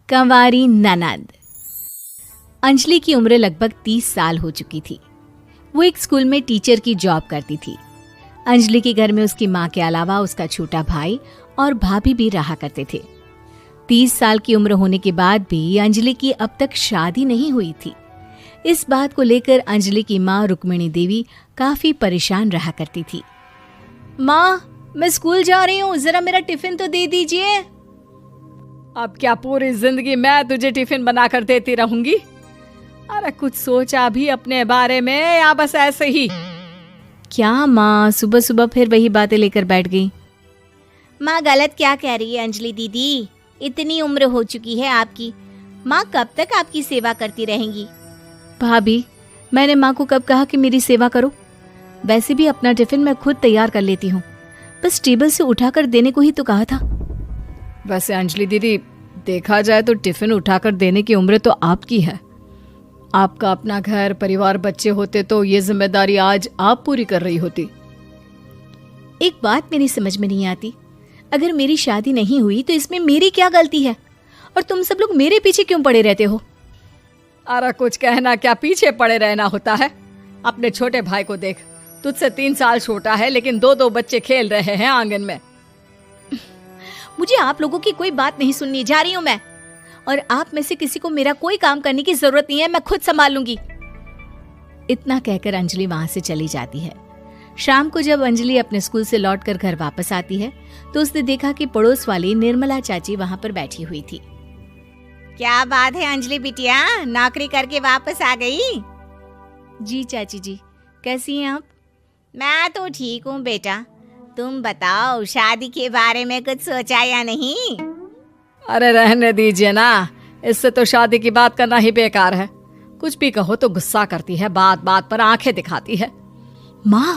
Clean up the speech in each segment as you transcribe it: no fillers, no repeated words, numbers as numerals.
कंवारी ननद। अंजलि की उम्र लगभग 30 साल हो चुकी थी। वो एक स्कूल में टीचर की जॉब करती थी। अंजलि के घर में उसकी माँ के अलावा उसका छोटा भाई और भाभी भी रहा करते थे। 30 साल की उम्र होने के बाद भी अंजलि की अब तक शादी नहीं हुई थी। इस बात को लेकर अंजलि की माँ रुक्मिणी देवी काफी परेशान रहा करती थी। माँ, मैं स्कूल जा रही हूँ, जरा मेरा टिफिन तो दे दीजिए। अब क्या पूरी जिंदगी मैं तुझे टिफिन बनाकर देती रहूंगी? अरे कुछ सोचा भी अपने बारे में या बस ऐसे ही? क्या माँ, सुबह सुबह फिर वही बातें लेकर बैठ गई। माँ गलत क्या कह रही है अंजलि दीदी? इतनी उम्र हो चुकी है आपकी, माँ कब तक आपकी सेवा करती रहेंगी? भाभी, मैंने माँ को कब कहा कि मेरी सेवा करो? वैसे भी अपना टिफिन मैं खुद तैयार कर लेती हूँ, बस टेबल से उठाकर देने को ही तो कहा था। वैसे अंजलि दीदी, देखा जाए तो टिफिन उठाकर देने की उम्र तो आपकी है। आपका अपना घर परिवार बच्चे होते तो ये जिम्मेदारी आज आप पूरी कर रही होती। एक बात मेरी समझ में नहीं आती, अगर मेरी शादी नहीं हुई तो इसमें मेरी क्या गलती है? और तुम सब लोग मेरे पीछे क्यों पड़े रहते हो? अरे कुछ कहना क्या पीछे पड़े रहना होता है? अपने छोटे भाई को देख, तुझसे 3 साल छोटा है लेकिन 2 बच्चे खेल रहे हैं आंगन में। मुझे आप लोगों की कोई बात नहीं सुननी, जा रही हूँ मैं। और आप में से किसी को मेरा कोई काम करने की जरूरत नहीं है, मैं खुद संभाल लूंगी। इतना कहकर अंजलि वहां से चली जाती है। शाम को जब अंजलि अपने स्कूल से लौटकर घर वापस आती है तो उसने देखा कि पड़ोस वाली निर्मला चाची वहां पर बैठी हुई थी। क्या बात है अंजलि बिटिया, नौकरी करके वापस आ गई? जी चाची जी, कैसी हैं आप? मैं तो ठीक हूँ बेटा, तुम बताओ शादी के बारे में कुछ सोचा या नहीं? अरे रहने दीजिए ना, इससे तो शादी की बात करना ही बेकार है। कुछ भी कहो तो गुस्सा करती है, बात बात पर आंखें दिखाती है। माँ,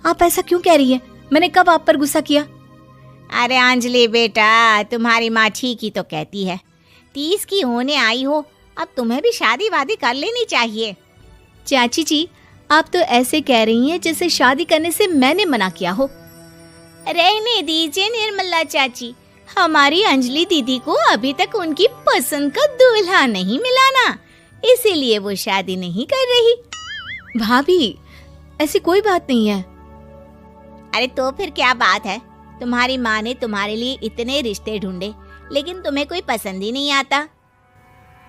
आप ऐसा क्यों कह रही हैं? मैंने कब आप पर गुस्सा किया? अरे अंजलि बेटा, तुम्हारी माँ ठीक ही तो कहती है। 30 की होने आई हो, अब तुम्हें भी शादी वादी कर लेनी चाहिए। चाची जी, आप तो ऐसे कह रही हैं जैसे शादी करने से मैंने मना किया हो। रहने दीजिए निर्मला चाची, हमारी अंजलि दीदी को अभी तक उनकी पसंद का दूल्हा नहीं मिला ना, इसीलिए वो शादी नहीं कर रही। भाभी, ऐसी कोई बात नहीं है। अरे तो फिर क्या बात है? तुम्हारी माँ ने तुम्हारे लिए इतने रिश्ते ढूंढे लेकिन तुम्हें कोई पसंद ही नहीं आता।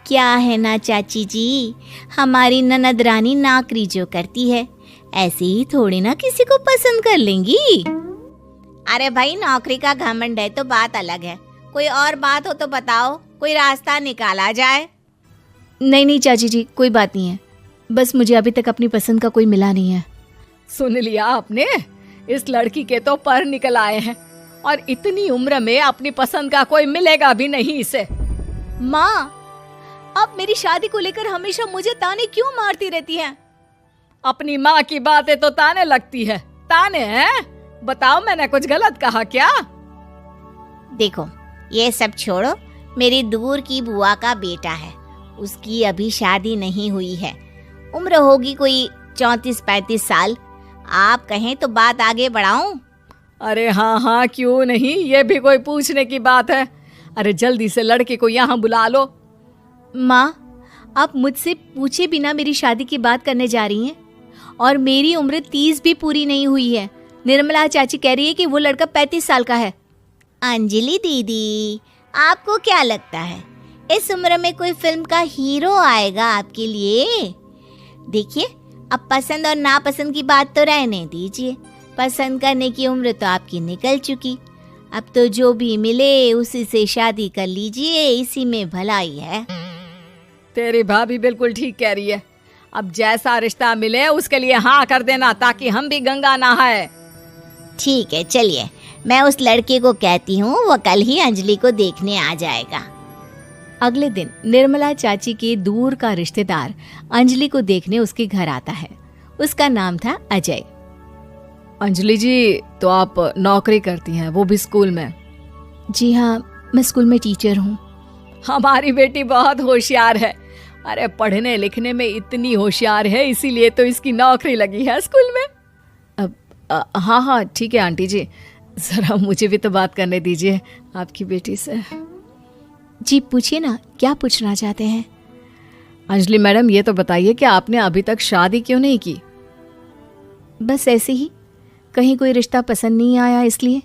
क्या है ना चाची जी, हमारी ननद रानी नौकरी जो करती है ऐसे ही थोड़ी ना किसी को पसंद कर लेंगी। अरे भाई, नौकरी का घमंड है तो बात अलग है, कोई और बात हो तो बताओ, कोई रास्ता निकाला जाए। नहीं चाची जी, कोई बात नहीं है, बस मुझे अभी तक अपनी पसंद का कोई मिला नहीं है। सुन लिया आपने, इस लड़की के तो पर निकल आए हैं और इतनी उम्र में अपनी पसंद का कोई मिलेगा भी नहीं इसे। माँ, आप मेरी शादी को लेकर हमेशा मुझे ताने क्यों मारती रहती हैं? अपनी माँ की बातें तो ताने लगती है। ताने हैं? बताओ, मैंने कुछ गलत कहा क्या? देखो, ये सब छोड़ो, मेरी दूर की बुआ का बेटा है, उसकी अभी शादी नहीं हुई है, उम्र होगी कोई 34-35 साल। आप कहें तो बात आगे बढ़ाऊं? अरे हाँ, क्यों नहीं, ये भी कोई पूछने की बात है। अरे जल्दी से लड़के को यहाँ बुला लो। माँ, आप मुझसे पूछे बिना मेरी शादी की बात करने जा रही हैं, और मेरी उम्र 30 भी पूरी नहीं हुई है। निर्मला चाची कह रही है कि वो लड़का 35 साल का है। अंजलि दीदी, आपको क्या लगता है इस उम्र में कोई फिल्म का हीरो आएगा आपके लिए? देखिए, अब पसंद और नापसंद की बात तो रहने दीजिए, पसंद करने की उम्र तो आपकी निकल चुकी। अब तो जो भी मिले उसी से शादी कर लीजिए, इसी में भलाई है। तेरी भाभी बिल्कुल ठीक कह रही है। अब जैसा रिश्ता मिले उसके लिए हाँ कर देना, ताकि हम भी गंगा नहाए। ठीक है, चलिए मैं उस लड़के को कहती हूँ, वो कल ही अंजलि को देखने आ जाएगा। अगले दिन निर्मला चाची के दूर का रिश्तेदार अंजलि को देखने उसके घर आता है। उसका नाम था अजय। अंजलि जी, तो आप नौकरी करती हैं, वो भी स्कूल में? जी हाँ, मैं स्कूल में टीचर हूँ। हमारी बेटी बहुत होशियार है। अरे पढ़ने लिखने में इतनी होशियार है, इसीलिए तो इसकी नौकरी लगी है स्कूल में। हाँ ठीक है आंटी जी, जरा मुझे भी तो बात करने दीजिए आपकी बेटी से। जी पूछिए ना, क्या पूछना चाहते हैं? अंजलि मैडम, ये तो बताइए कि आपने अभी तक शादी क्यों नहीं की? बस ऐसे ही, कहीं कोई रिश्ता पसंद नहीं आया इसलिए।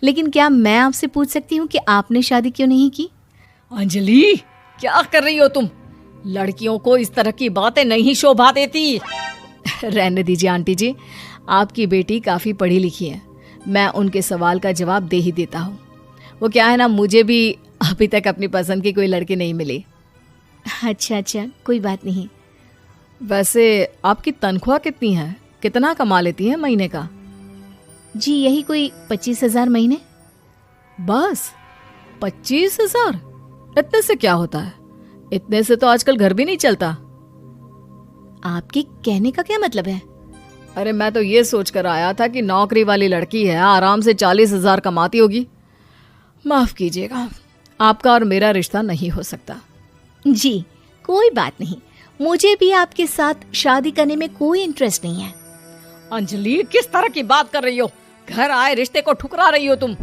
लेकिन क्या मैं आपसे पूछ सकती हूँ कि आपने शादी क्यों नहीं की? अंजलि, क्या कर रही हो तुम? लड़कियों को इस तरह की बातें नहीं शोभा देती। रहने दीजिए आंटी जी, आपकी बेटी काफ़ी पढ़ी लिखी है, मैं उनके सवाल का जवाब दे ही देता हूँ। वो क्या है ना, मुझे भी अभी तक अपनी पसंद की कोई लड़की नहीं मिली। अच्छा, कोई बात नहीं। वैसे आपकी तनख्वाह कितनी है? कितना कमा लेती हैं महीने का? जी यही कोई 25,000 महीने। बस 25,000? इतने से क्या होता है? इतने से तो आजकल घर भी नहीं चलता। आपके कहने का क्या मतलब है? अरे मैं तो ये सोच कर आया था कि नौकरी वाली लड़की है, आराम से 40,000 कमाती होगी। माफ कीजिएगा, आपका और मेरा रिश्ता नहीं हो सकता। जी कोई बात नहीं, मुझे भी आपके साथ शादी करने में कोई इंटरेस्ट नहीं है। अंजलि, किस तरह की बात कर रही हो? घर आए रिश्ते को ठुकरा रही हो तुम।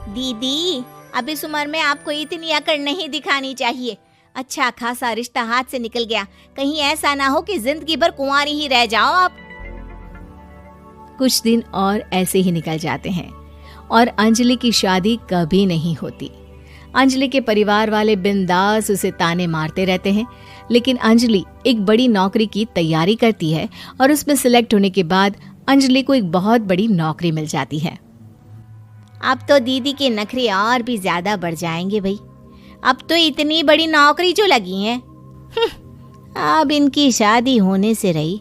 दीदी, अब इस उम्र में आपको इतनी अकड़ नहीं दिखानी चाहिए। अच्छा खासा रिश्ता हाथ से निकल गया, कहीं ऐसा ना हो कि जिंदगी भर कुंवारी ही रह जाओ आप। कुछ दिन और ऐसे ही निकल जाते हैं और अंजलि की शादी कभी नहीं होती। अंजलि के परिवार वाले बिंदास उसे ताने मारते रहते हैं, लेकिन अंजलि एक बड़ी नौकरी की तैयारी करती है और उसमें सिलेक्ट होने के बाद अंजलि को एक बहुत बड़ी नौकरी मिल जाती है। अब तो दीदी के नखरे और भी ज्यादा बढ़ जाएंगे भाई। अब तो इतनी बड़ी नौकरी जो लगी है, अब इनकी शादी होने से रही।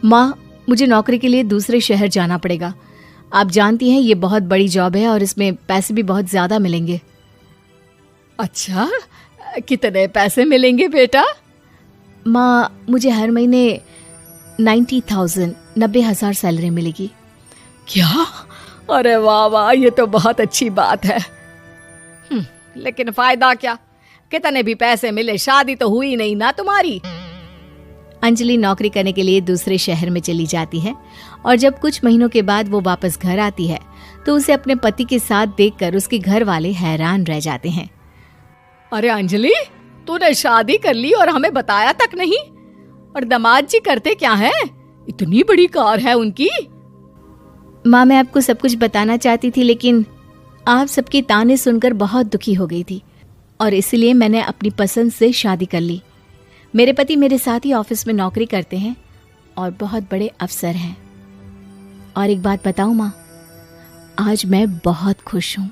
माँ, मुझे नौकरी के लिए दूसरे शहर जाना पड़ेगा। आप जानती हैं ये बहुत बड़ी जॉब है और इसमें पैसे भी बहुत ज्यादा मिलेंगे। अच्छा, कितने पैसे मिलेंगे बेटा? माँ, मुझे हर महीने 90,000 सैलरी मिलेगी। क्या? अरे वाह वाह, ये तो बहुत अच्छी बात है। लेकिन फायदा क्या? कितने भी पैसे मिले, शादी तो हुई नहीं ना तुम्हारी। अंजलि नौकरी करने के लिए दूसरे शहर में चली जाती है और जब कुछ महीनों के बाद वो वापस घर आती है तो उसे अपने पति के साथ देखकर उसके घर वाले हैरान रह जाते हैं। अरे अंजलि, तूने शादी कर ली और हमें बताया तक नहीं। और दामाद जी करते क्या हैं? इतनी बड़ी कार है उनकी। माँ, मैं आपको सब कुछ बताना चाहती थी, लेकिन आप सबके ताने सुनकर बहुत दुखी हो गई थी और इसलिए मैंने अपनी पसंद से शादी कर ली। मेरे पति मेरे साथ ही ऑफिस में नौकरी करते हैं और बहुत बड़े अफसर हैं। और एक बात बताऊं माँ, आज मैं बहुत खुश हूँ।